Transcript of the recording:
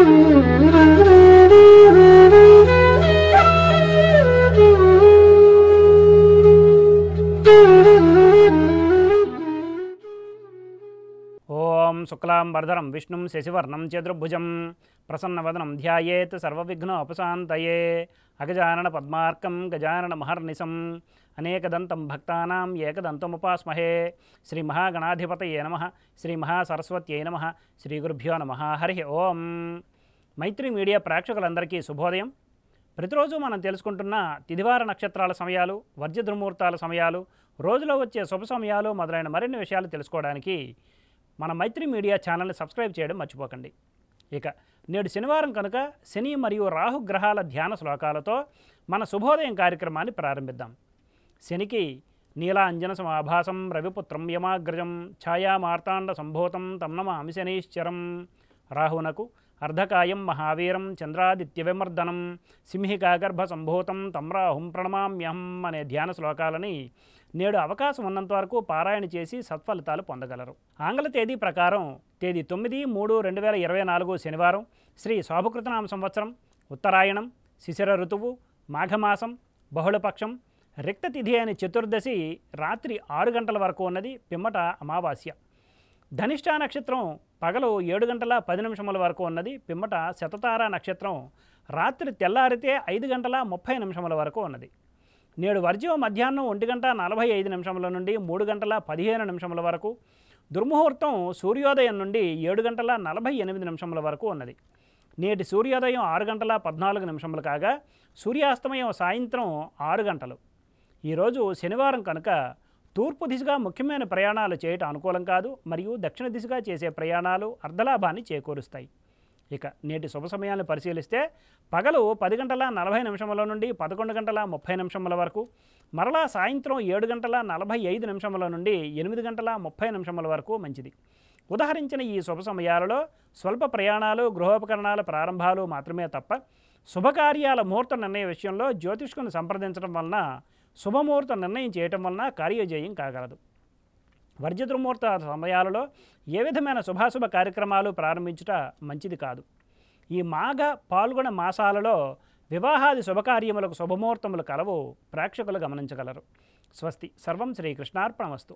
ఓం శుక్లాంబరధరం విష్ణుం శశివర్ణం చతుర్భుజం ప్రసన్నవదనం ధ్యాయేత్ సర్వవిఘ్నోపశాంతయే అగజానన పద్మార్కం గజానన మహర్నిశం అనేకదంతం భక్తానాం ఏకదంతముపాస్మహే శ్రీ మహాగణాధిపతయే నమః శ్రీ మహాసరస్వత్యై నమః శ్రీ గురుభ్యో నమః హరి ఓం. మైత్రి మీడియా ప్రేక్షకులందరికీ శుభోదయం. ప్రతిరోజు మనం తెలుసుకుంటున్న తిథివార నక్షత్రాల సమయాలు, వర్జ్యధృముహూర్తాల సమయాలు, రోజులో వచ్చే శుభ సమయాలు మొదలైన మరిన్ని విషయాలు తెలుసుకోవడానికి మన మైత్రి మీడియా ఛానల్ని సబ్స్క్రైబ్ చేయడం మర్చిపోకండి. ఇక నేడు శనివారం కనుక శని మరియు రాహు గ్రహాల ధ్యాన శ్లోకాలతో మన శుభోదయం కార్యక్రమాన్ని ప్రారంభిద్దాం. శనికి నీలాంజన సమాభాసం రవిపుత్రం యమాగ్రజం ఛాయామార్తాండ సంభూతం తం నమామి శనీశ్చరం. రాహునకు అర్ధకాయం మహావీరం చంద్రాదిత్య విమర్దనం సింహికాగర్భ సంభూతం తం రాహుం ప్రణమామ్యహం అనే ధ్యాన శ్లోకాలని నేడు అవకాశం ఉన్నంత వరకు పారాయణ చేసి సత్ఫలితాలు పొందగలరు. ఆంగ్ల తేదీ ప్రకారం తేదీ 9/3/2024 శనివారం, శ్రీ శోభకృతనామ సంవత్సరం, ఉత్తరాయణం, శిశిర ఋతువు, మాఘమాసం, బహుళపక్షం, రిక్త తిథి అని చతుర్దశి రాత్రి 6 గంటల వరకు ఉన్నది, పిమ్మట అమావాస్య. ధనిష్ఠా నక్షత్రం పగలు 7:10 వరకు ఉన్నది, పిమ్మట శతతార నక్షత్రం రాత్రి తెల్లారితే 5:30 వరకు ఉన్నది. నేడు వర్జ్యం మధ్యాహ్నం 1:45 నుండి 3:15 వరకు, దుర్ముహూర్తం సూర్యోదయం నుండి 7:48 వరకు ఉన్నది. నేటి సూర్యోదయం 6:14 కాగా సూర్యాస్తమయం సాయంత్రం 6 గంటలు. ఈరోజు శనివారం కనుక తూర్పు దిశగా ముఖ్యమైన ప్రయాణాలు చేయటం అనుకూలం కాదు, మరియు దక్షిణ దిశగా చేసే ప్రయాణాలు అర్ధలాభాన్ని చేకూరుస్తాయి. ఇక నేటి శుభ సమయాన్ని పరిశీలిస్తే పగలు 10:40 నుండి 11:30 వరకు, మరలా సాయంత్రం 7:45 నుండి 8:30 వరకు మంచిది. ఉదహరించిన ఈ శుభ సమయాలలో స్వల్ప ప్రయాణాలు, గృహోపకరణాల ప్రారంభాలు మాత్రమే తప్ప శుభకార్యాల ముహూర్త నిర్ణయ విషయంలో జ్యోతిష్కుని సంప్రదించడం వలన, శుభముహూర్త నిర్ణయం చేయటం వలన కార్యజయం కాగలదు. వర్జ్యధృముహూర్త సమయాలలో ఏ విధమైన శుభాశుభ కార్యక్రమాలు ప్రారంభించుట మంచిది కాదు. ఈ మాఘ పాల్గొన మాసాలలో వివాహాది శుభకార్యములకు శుభముహూర్తములు కలవు, ప్రేక్షకులు గమనించగలరు. స్వస్తి. సర్వం శ్రీకృష్ణార్పణమస్తు.